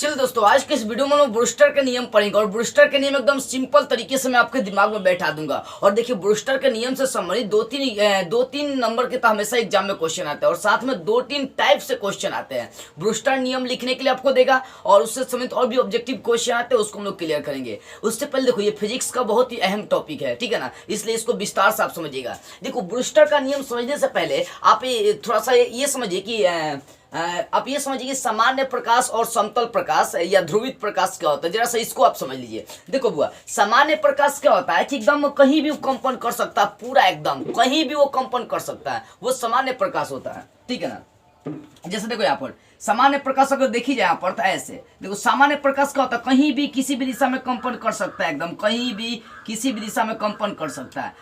चलो दोस्तों, आज के इस वीडियो में हम ब्रूस्टर के नियम पढ़ेंगे और ब्रूस्टर के नियम एकदम सिंपल तरीके से मैं आपके दिमाग में बैठा दूंगा। और देखिए, ब्रूस्टर के नियम से संबंधित दो तीन नंबर के तो हमेशा एग्जाम में क्वेश्चन आते हैं और साथ में दो तीन टाइप से क्वेश्चन आते हैं। ब्रूस्टर नियम लिखने के लिए आपको देगा और उससे संबंधित और भी ऑब्जेक्टिव क्वेश्चन आते हैं, उसको हम लोग क्लियर करेंगे। उससे पहले देखो, ये फिजिक्स का बहुत ही अहम टॉपिक है, ठीक है ना, इसलिए इसको विस्तार से आप समझिएगा। देखो, ब्रूस्टर का नियम समझने से पहले आप थोड़ा सा ये समझिए कि आप ये समझिए कि सामान्य प्रकाश और समतल प्रकाश या ध्रुवित प्रकाश क्या होता है। जरा सा इसको आप समझ लीजिए। देखो बुआ, सामान्य प्रकाश क्या होता है कि एकदम कहीं भी वो कंपन कर सकता है, पूरा एकदम कहीं भी वो कंपन कर सकता है, वो सामान्य प्रकाश होता है, ठीक है ना। जैसे देखो यहाँ पर सामान्य प्रकाश अगर देखी जाए यहाँ पर तो ऐसे देखो, सामान्य प्रकाश क्या होता है, कहीं भी किसी भी दिशा में कंपन कर सकता है, एकदम कहीं भी किसी भी दिशा में कंपन कर सकता है।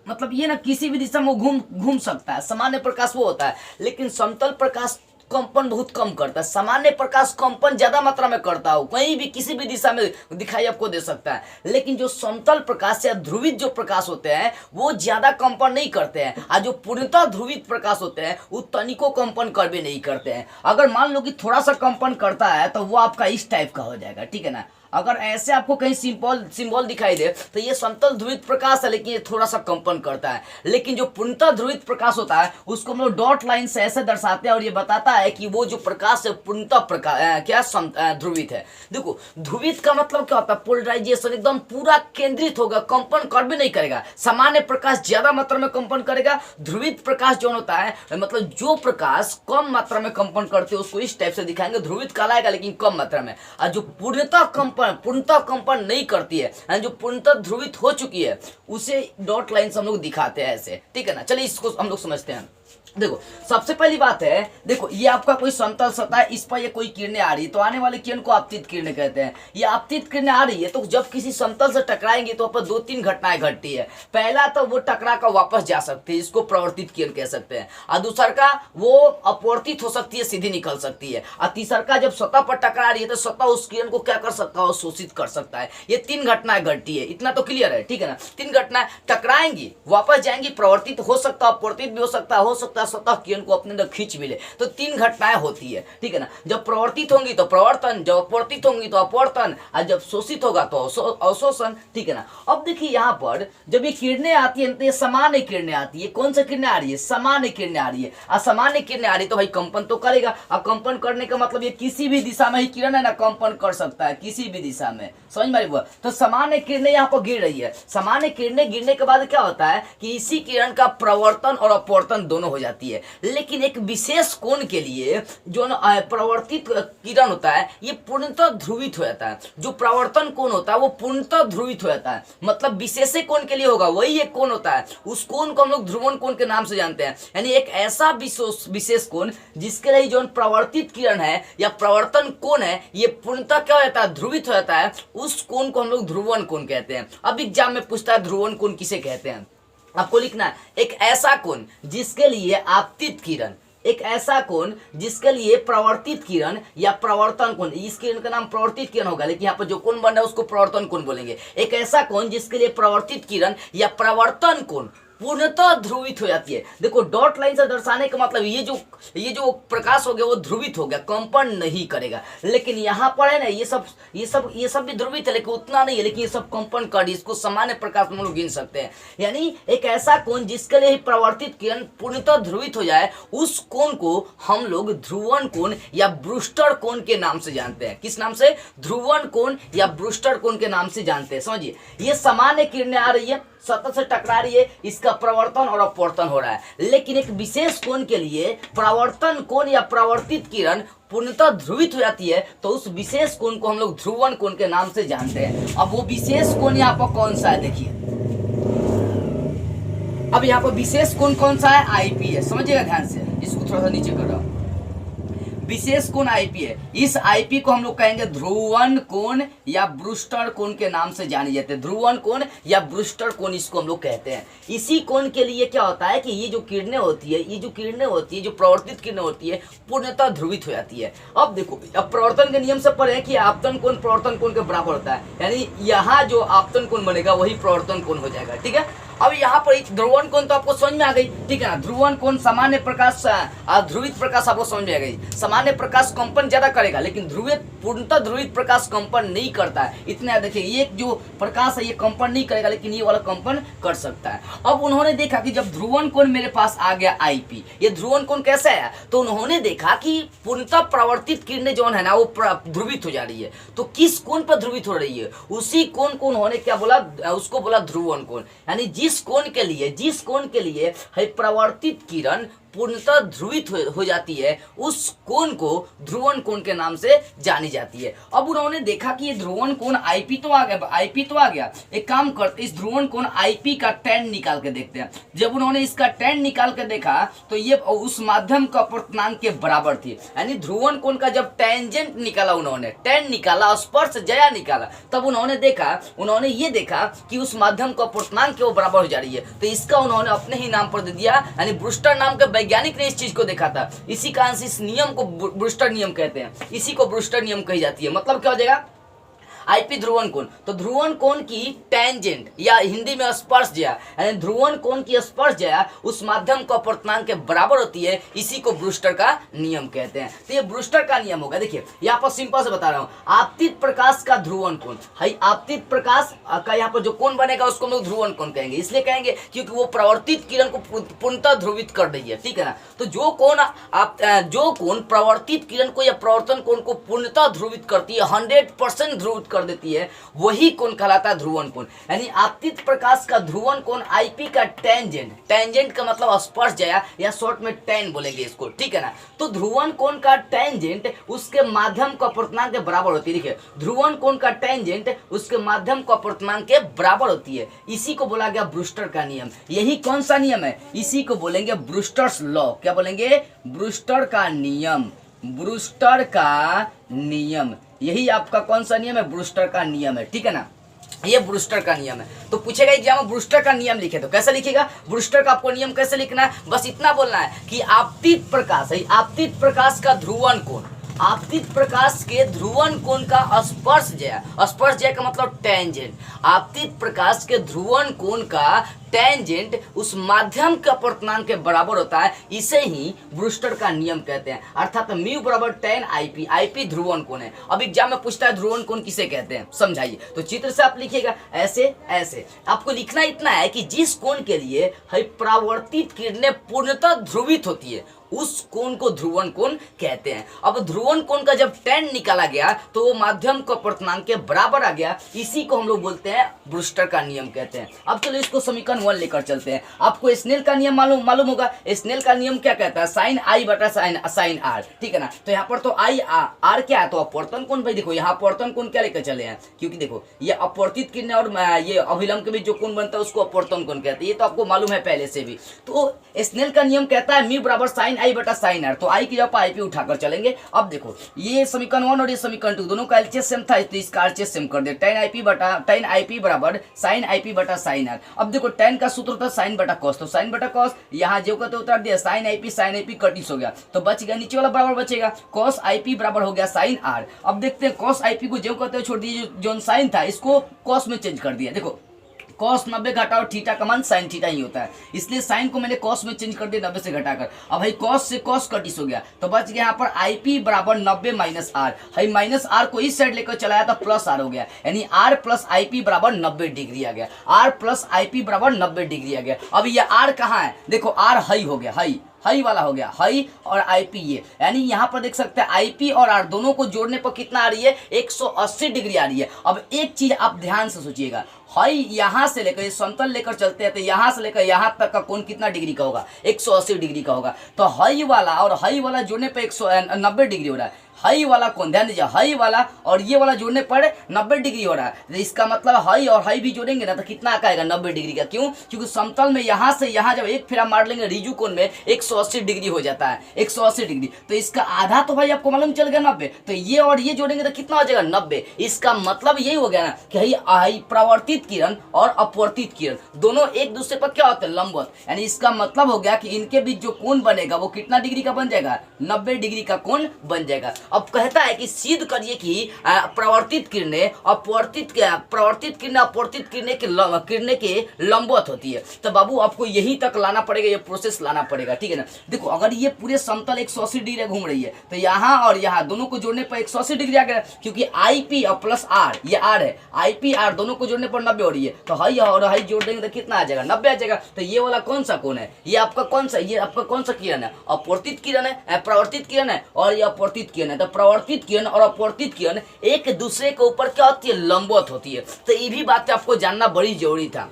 मतलब ये ना, किसी भी दिशा में घूम सकता है, सामान्य प्रकाश वो होता है। लेकिन समतल प्रकाश कंपन बहुत कम करता है, सामान्य प्रकाश कंपन ज्यादा मात्रा में करता हो, कहीं भी किसी भी दिशा में दिखाई आपको दे सकता है। लेकिन जो समतल प्रकाश या ध्रुवित जो प्रकाश होते हैं वो ज्यादा कंपन नहीं करते हैं, और जो पूर्णतः ध्रुवित प्रकाश होते हैं वो तनिको कंपन कर भी नहीं करते हैं। अगर मान लो कि थोड़ा सा कंपन करता है तो वो आपका इस टाइप का हो जाएगा, ठीक है ना। अगर ऐसे आपको कहीं सिंबल दिखाई दे तो ये समतल ध्रुवित प्रकाश है, लेकिन ये थोड़ा सा कंपन करता है। लेकिन जो पूर्णतः ध्रुवित प्रकाश होता है उसको हम लोग डॉट लाइन से ऐसे दर्शाते हैं और ये बताता है कि वो जो प्रकाश है पूर्णतः प्रकाश ध्रुवित है। देखो, ध्रुवित का मतलब क्या होता है, पोलराइजेशन, एकदम पूरा केंद्रित होगा, कंपन कर भी नहीं करेगा। सामान्य प्रकाश ज्यादा मात्रा में कंपन करेगा, ध्रुवित प्रकाश जो होता है मतलब जो प्रकाश कम मात्रा में कंपन करते हैं उसको इस टाइप से दिखाएंगे, ध्रुवित कहलाएगा, लेकिन कम मात्रा में। और जो पूर्णतः कंपन नहीं करती है, जो पूर्णतः ध्रुवित हो चुकी है, उसे डॉट लाइन से हम लोग दिखाते हैं ऐसे, ठीक है ना। चलिए इसको हम लोग समझते हैं। देखो, सबसे पहली बात है, देखो ये आपका कोई समतल सतह है, इस पर ये कोई किरणें आ रही है तो आने वाले किरण को आपतित किरणें कहते हैं। ये आपतित किरणें आ रही है तो जब किसी समतल से टकराएंगे तो पर दो तीन घटनाएं घटती है। पहला तो वो टकरा कर वापस जा सकती है, इसको प्रवर्तित किरण कह सकते हैं। और दूसरा का वो अपवर्तित हो सकती है, सीधी निकल सकती है। और तीसरा का जब सतह पर टकरा रही है तो सतह उस किरण को क्या कर सकता है, शोषित कर सकता है। ये तीन घटनाएं घटती है, इतना तो क्लियर है, ठीक है ना। तीन घटनाएं टकराएंगी, वापस जाएंगी, प्रवर्तित हो सकता है, अपवर्तित भी हो सकता है सतह किरण को अपने अंदर खींच मिले, तो तीन घटनाएं होती है, ठीक है ना। जब प्रवर्तित होंगी तो प्रवर्तन, जब अपवर्तित होंगी तो अपवर्तन, और जब शोषित होगा तो अवशोषण, ठीक है ना। अब देखिए यहाँ पर जब ये किरणें आती है तो ये सामान्य किरणें आती है। कौन सा किरणें आ रही है, सामान्य किरणें आ रही है। असामान्य किरणें आ रही है तो भाई कंपन तो करेगा। अब कंपन करने का मतलब ये किसी भी दिशा में ही किरण है ना कंपन कर सकता है, किसी भी दिशा में, समझ में आई हुआ। तो सामान्य किरणें यहाँ पर गिर रही है। सामान्य किरणें गिरने के बाद क्या होता है कि इसी किरण का प्रवर्तन और अपवर्तन दोनों हो जाती है। लेकिन एक विशेष कोण के लिए जो प्रवर्तित किरण होता है ये पूर्णतः ध्रुवित हो जाता है। जो प्रवर्तन कोण होता है वो पूर्णतः ध्रुवित हो जाता है, मतलब विशेष कोण के लिए होगा, वही एक कोण होता है। उस कोण को हम लोग ध्रुवन कोण के नाम से जानते हैं। यानी एक ऐसा विशेष कोण जिसके लिए जो प्रवर्तित किरण है या प्रवर्तन कोण है ये पूर्णतः क्या हो जाता है, ध्रुवित हो जाता है। उस कोण को हम लोग ध्रुवन कोण कहते हैं। अब एग्जाम में पूछता है ध्रुवन कोण किसे कहते हैं, आपको लिखना है एक ऐसा कोण जिसके लिए आपतित किरण, एक ऐसा कोण जिसके लिए प्रवर्तित किरण या प्रवर्तन कोण, इस किरण का नाम प्रवर्तित किरण होगा, लेकिन यहाँ पर जो कोण बन रहा है उसको प्रवर्तन कोण बोलेंगे। एक ऐसा कोण जिसके लिए प्रवर्तित किरण या प्रवर्तन कोण पूर्णतः ध्रुवित हो जाती है। देखो, डॉट लाइन से दर्शाने का मतलब ये जो प्रकाश हो गया वो ध्रुवित हो गया, कंपन नहीं करेगा। लेकिन यहाँ पर है ना ये सब भी ध्रुवित है, लेकिन उतना नहीं है, लेकिन ये सब कंपन कर, इसको सामान्य प्रकाश में लोग गिन सकते हैं। यानी एक ऐसा कोण जिसके लिए प्रवर्तित किरण पूर्णतः ध्रुवित हो जाए, उस कोण को हम लोग ध्रुवन कोण या ब्रूस्टर कोण के नाम से जानते हैं। किस नाम से, ध्रुवन कोण या ब्रूस्टर कोण के नाम से जानते हैं। समझिए, ये सामान्य किरणें आ रही है, सतह से टकरा रही है, इसका प्रवर्तन और अपवर्तन हो रहा है। लेकिन एक विशेष कोण के लिए प्रवर्तन कोण या प्रवर्तित किरण पूर्णतः ध्रुवित हो जाती है, तो उस विशेष कोण को हम लोग ध्रुवन कोण के नाम से जानते हैं। अब वो विशेष कोण यहाँ पर कौन सा है, देखिए अब यहाँ पर विशेष कोण कौन सा है, आईपी है। समझिएगा ध्यान से, इसको थोड़ा सा नीचे कर रहा हूं। विशेष कोण आईपी है। इस आईपी को हम लोग कहेंगे ध्रुवन कोण या ब्रूस्टर कोण के नाम से जानी जाती है। ध्रुवन कोण या ब्रूस्टर कोण इसको हम लोग कहते हैं। इसी कोण के लिए क्या होता है कि ये जो किरणें होती है, जो प्रवर्तित किरणें होती है पूर्णतः ध्रुवित हो जाती है। अब देखो, अब प्रवर्तन के नियम से पढ़े कि आपतन कोण प्रवर्तन कोण के बराबर होता है, यानी यहाँ जो आपतन कोण बनेगा वही प्रवर्तन कोण हो जाएगा, ठीक है। अब यहाँ पर ध्रुवन कोण तो आपको समझ में आ गई, ठीक है ना। ध्रुवन कोण सामान्य प्रकाश ध्रुवित प्रकाश आपको समझ में आ गई। सामान्य प्रकाश कंपन ज्यादा करेगा, लेकिन ध्रुवित पूर्णतः ध्रुवित प्रकाश कंपन नहीं करता है। इतना देखिए, ये जो प्रकाश है ये कंपन नहीं करेगा, लेकिन ये वाला कंपन कर सकता है। अब उन्होंने देखा कि जब ध्रुवन कोण मेरे पास आ गया आईपी, ये ध्रुवन कोण कैसा है, तो उन्होंने देखा कि पूर्णतः प्रवर्तित किरणें जो है ना वो ध्रुवित हो जा रही है। तो किस कोण पर ध्रुवित हो रही है, उसी कोण को उन्होंने क्या बोला, उसको बोला ध्रुवन कोण। यानी जिस कोण के लिए है प्रवर्तित किरण पूर्णतः ध्रुवित हो जाती है, उस कोण को ध्रुवन कोण के नाम से जानी जाती है। अब उन्होंने देखा कि ये ध्रुवन कोण आईपी तो आ गया, एक काम करते इस ध्रुवन कोण आईपी का tan निकाल के देखते हैं। जब उन्होंने इसका tan निकाल के देखा तो ये उस माध्यम का अपवर्तनांक के बराबर थी। यानी ध्रुवन कोण का जब टेंजेंट निकाला, उन्होंने tan निकाला, स्पर्श जया निकाला, तब उन्होंने ये देखा कि उस माध्यम का अपवर्तनांक के वो बराबर हो जा रही है। तो इसका उन्होंने अपने ही नाम पर दे दिया, यानी ब्रूस्टर नाम के वैज्ञानिक ने इस चीज को देखा था। इसी कारण से इस नियम को ब्रूस्टर नियम कहते हैं, इसी को ब्रूस्टर नियम कही जाती है। मतलब क्या हो जाएगा, आईपी ध्रुवन कोण, तो ध्रुवन कोण की टेंजेंट या हिंदी में स्पर्श ज्या, यानी ध्रुवन कोण की स्पर्श ज्या उस माध्यम का अपवर्तनांक के बराबर होती है। इसी को ब्रूस्टर का नियम कहते हैं। तो ये ब्रूस्टर का नियम होगा। देखिए यहाँ पर सिंपल से बता रहा हूँ, आपतित प्रकाश का ध्रुवन कोण है, आपतित प्रकाश का यहाँ पर जो कोण बनेगा उसको हम लोग ध्रुवन कोण कहेंगे। इसलिए कहेंगे क्योंकि वो प्रवर्तित किरण को पूर्णतः ध्रुवित कर रही है, ठीक है ना। तो जो कोण प्रवर्तित किरण को या प्रवर्तन कोण को पूर्णतः ध्रुवित करती है, 100% ध्रुवित कर देती है, वही कोण कहलाता है ध्रुवन कोण। यानी आपतित प्रकाश का ध्रुवन कोण आईपी का टेंजेंट का मतलब स्पर्श जया या शॉर्ट में tan बोलेंगे इसको, ठीक है ना। तो ध्रुवन कोण का टेंजेंट उसके माध्यम का अपवर्तनांक के बराबर होती है। देखिए ध्रुवन कोण का टेंजेंट उसके माध्यम का अपवर्तनांक के बराबर होती है। इसी को बोला गया ब्रूस्टर का नियम। यही कौन सा नियम है, इसी को बोलेंगे ब्रूस्टर्स लॉ। क्या बोलेंगे, ब्रूस्टर का नियम, ब्रूस्टर का नियम। यही आपका कौन सा नियम है, ब्रूस्टर का नियम है, ठीक है ना। ये ब्रूस्टर का नियम है। तो पूछेगा एग्जाम में ब्रूस्टर का नियम लिखे तो कैसे लिखेगा, ब्रूस्टर का आपको नियम कैसे लिखना है, बस इतना बोलना है कि आपतित प्रकाश है, आपतित प्रकाश का ध्रुवन कोण, आपतित प्रकाश के ध्रुवन कोण का स्पर्श जय का मतलब टेंजेंट, आपतित प्रकाश के ध्रुवन कोण का टेंजेंट उस माध्यम के अपवर्तनांक के बराबर होता है। इसे ही ब्रूस्टर का नियम कहते हैं। अर्थात म्यू बराबर tan आईपी, आईपी ध्रुवन कोण है। अब एग्जाम में पूछता है ध्रुवन कोण किसे कहते हैं, समझाइए। तो चित्र से आप लिखिएगा ऐसे आपको लिखना इतना है कि जिस कोण के लिए परावर्तित किरणें पूर्णतः ध्रुवित होती है, उस कोण को ध्रुवन कोण कहते हैं। अब ध्रुवन कोण का जब tan निकाला गया तो वो माध्यम का अपवर्तनांक के बराबर आ गया। इसी को हम लोग बोलते हैं ब्रूस्टर का नियम कहते हैं। अब चलो इसको समीकरण 1 लेकर चलते हैं। आपको स्नेल का नियम मालूम होगा। स्नेल का नियम क्या कहता है, साइन आई बटा साइन आर, ठीक है ना। तो यहाँ पर तो आई आर क्या है, तो अपवर्तन कोण। भाई देखो यहाँ अपवर्तन कोण क्या लेकर चले हैं, क्योंकि देखो ये अपवर्तित किरणें और ये अभिलंब के बीच जो कोण बनता है उसको अपवर्तन कोण कहते हैं। ये तो आपको मालूम है पहले से भी। तो स्नेल का नियम कहता है म्यू बराबर साइन आई बटा साइन आर। तो आई की जगह आई पी उठाकर चलेंगे। अब देखो ये समीकरण 1 और ये समीकरण 2 दोनों का एलसीएम सेम था, तो इसका एलसीएम सेम कर दे। tan आई पी बराबर साइन आई पी बटा साइन आर। अब देखो tan का सूत्र था साइन बटा कॉस, तो साइन बटा कॉस यहाँ जो कहते उतार दिया, साइन आई पी कटिस हो गया, तो बच गया नीचे वाला बराबर बचेगा। कॉस आई पी बराबर हो गया साइन आर। अब देखते हैं कॉस आई पी को जो कहते छोड़ दिए, जो साइन था इसको कॉस में चेंज कर दिया। देखो कॉस 90 घटाओ थीटा का मान साइन थीटा ही होता है, इसलिए साइन को मैंने कॉस में चेंज कर दिया 90 से घटाकर। अब भाई कॉस से कॉस कटिस हो गया, तो बच गया यहाँ पर आईपी बराबर 90 माइनस आर। भाई माइनस आर को इस साइड लेकर चलाया तो प्लस आर हो गया, यानी आर प्लस आईपी बराबर 90 डिग्री आ गया। आर प्लस आईपी बराबर 90 डिग्री आ गया। अब ये आर कहाँ है, देखो आर हाई हो गया, हाई वाला हो गया, हाई और आईपी ये, यानी यहाँ पर देख सकते हैं आईपी और आर दोनों को जोड़ने पर कितना आ रही है, 180 डिग्री आ रही है। अब एक चीज आप ध्यान से सोचिएगा, हाई यहाँ से लेकर ये समतल लेकर चलते हैं तो यहाँ से लेकर यहाँ तक का कोण कितना डिग्री का होगा, 180 डिग्री का होगा। तो हाई वाला और हाई वाला जोड़ने पर 190 डिग्री हो रहा है। हाई वाला कोण ध्यान दीजिए, हाई वाला और ये वाला जोड़ने पर 90 डिग्री हो रहा है। तो इसका मतलब हाई और हाई भी जोड़ेंगे ना तो कितना आएगा, 90 डिग्री का। क्यों, क्योंकि समतल में यहाँ से यहाँ जब एक फेरा मार लेंगे रिजु कोण में 180 डिग्री हो जाता है, 180 डिग्री। तो इसका आधा तो भाई आपको मालूम चल गया 90, तो ये और ये जोड़ेंगे तो कितना हो जाएगा, 90। इसका मतलब यही हो गया ना कि हाई प्रवर्तित किरण और अपवर्तित किरण दोनों एक दूसरे पर क्या होते हैं, लंबवत। यानी इसका मतलब हो गया कि इनके बीच जो कोण बनेगा वो कितना डिग्री का बन जाएगा, 90 डिग्री का कोण बन जाएगा। अब कहता है कि सिद्ध करिए कि प्रवर्तित किरणें अपवर्तित किरणें के लंबवत होती है। तो बाबू आपको यही तक लाना पड़ेगा, ये प्रोसेस लाना पड़ेगा, ठीक है ना। देखो अगर ये पूरे समतल 180 डिग्री घूम रही है तो यहाँ और यहाँ दोनों को जोड़ने पर 180 डिग्री आ गया, क्योंकि आई पी और प्लस आर, ये आर है, आई पी आर दोनों को जोड़ने पर 90 हो रही है, तो हाई और हाई जोड़ देंगे तो कितना आ जाएगा, 90 आ जाएगा। तो ये वाला कौन सा कोण है, ये आपका कौन सा किरण है, अपवर्तित किरण है, प्रवर्तित किरण है और ये अपवर्तित किरण है। तो प्रवर्तित किरण और अपवर्तित किरण एक दूसरे के ऊपर क्या होती है, लंबवत होती है। तो ये भी बात आपको जानना बड़ी जरूरी था।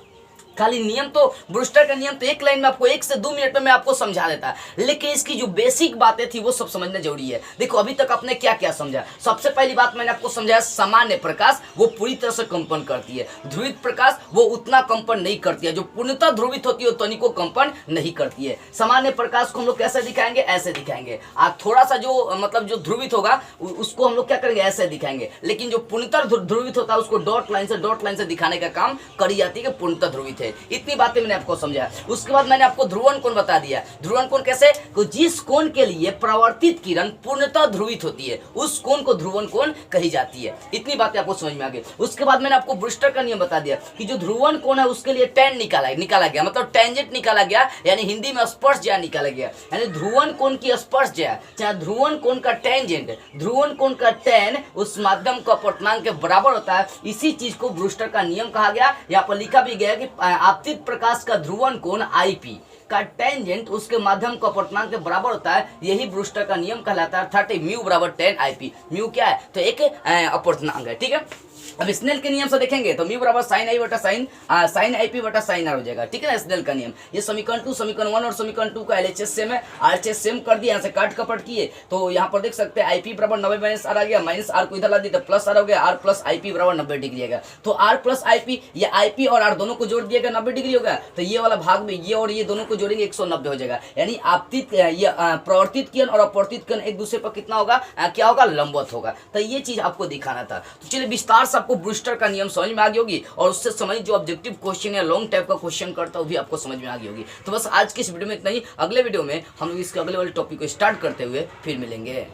खाली नियम तो ब्रूस्टर का नियम तो एक लाइन में आपको 1 से 2 मिनट में मैं आपको समझा देता, लेकिन इसकी जो बेसिक बातें थी वो सब समझना जरूरी है। देखो अभी तक आपने क्या क्या समझा। सबसे पहली बात मैंने आपको समझाया, सामान्य प्रकाश वो पूरी तरह से कंपन करती है, ध्रुवित प्रकाश वो उतना कंपन नहीं करती है, जो पूर्णतः ध्रुवित होती है तनिको कंपन नहीं करती है। सामान्य प्रकाश को हम लोग कैसे दिखाएंगे, ऐसे दिखाएंगे। थोड़ा सा जो मतलब जो ध्रुवित होगा उसको हम लोग क्या करेंगे, ऐसे दिखाएंगे, लेकिन जो पूर्णतः ध्रुवित होता है उसको डॉट लाइन से दिखाने का काम करी जाती है कि पूर्णतः ध्रुवित है। इतनी बातें मैंने आपको समझाया। उसके बाद मैंने आपको ध्रुवण कोण बता दिया। ध्रुवण कोण कैसे, जिस कोण के लिए प्रवर्तित किरण पूर्णतः ध्रुवित होती है उस कोण को ध्रुवण कोण कही जाती है। इतनी बातें आपको समझ में आ गई। उसके बाद मैंने आपको ब्रूस्टर का नियम बता दिया कि जो ध्रुवण कोण है उसके लिए टैन निकाला गया, मतलब टेंजेंट निकाला गया, यानी हिंदी में स्पर्श ज्या निकाला गया, यानी ध्रुवण कोण की स्पर्श ज्या चाहे ध्रुवण कोण का टेंजेंट, ध्रुवण कोण का टैन उस माध्यम का अपवर्तनांक के बराबर होता है। इसी चीज को ब्रूस्टर का नियम कहा गया। यहाँ पर लिखा भी गया कि आपतित प्रकाश का ध्रुवण कोण आईपी का टेंजेंट उसके माध्यम का अपवर्तनांक के बराबर होता है। यही ब्रूस्टर का नियम कहलाता है, अर्थात म्यू बराबर 10 आईपी। म्यू क्या है, तो एक अपवर्तनांक है, ठीक है। अब स्नेल के नियम से देखेंगे तो म्यू बराबर साइन आई बटा साइन आई पी बटा साइन आर हो जाएगा, ठीक है ना। स्नेल का नियम, ये समीकरण 2, समीकरण 1 और समीकरण 2 का एलएचएस सेम है, आरएचएस सेम कर दिया, यहाँ से काट कपट किए तो यहाँ पर देख सकते हैं आईपी बराबर 90 माइनस आर आ गया, माइनस आर को इधर ला दी तो प्लस आर हो गया, आर प्लस आईपी बराबर 90 डिग्री आएगा। तो आर प्लस आईपी, ये आईपी और आर दोनों को जोड़ दिएगा 90 डिग्री होगा, तो ये वाला भाग में ये और ये दोनों को जोड़ेंगे 190 हो जाएगा। यानी आपतित ये प्रवर्तित किरण और अपवर्तित किरण एक दूसरे पर कितना होगा, क्या होगा, लंबवत होगा। तो ये चीज आपको दिखाना था। तो चलिए विस्तार से आपको ब्रूस्टर का नियम समझ में आ गई होगी, और उससे संबंधित जो ऑब्जेक्टिव क्वेश्चन या लॉन्ग टाइप का क्वेश्चन करता है वो भी आपको समझ में आ गई होगी। तो बस आज के इस वीडियो में इतना ही। अगले वीडियो में हम लोग इसके अगले वाले टॉपिक को स्टार्ट करते हुए फिर मिलेंगे।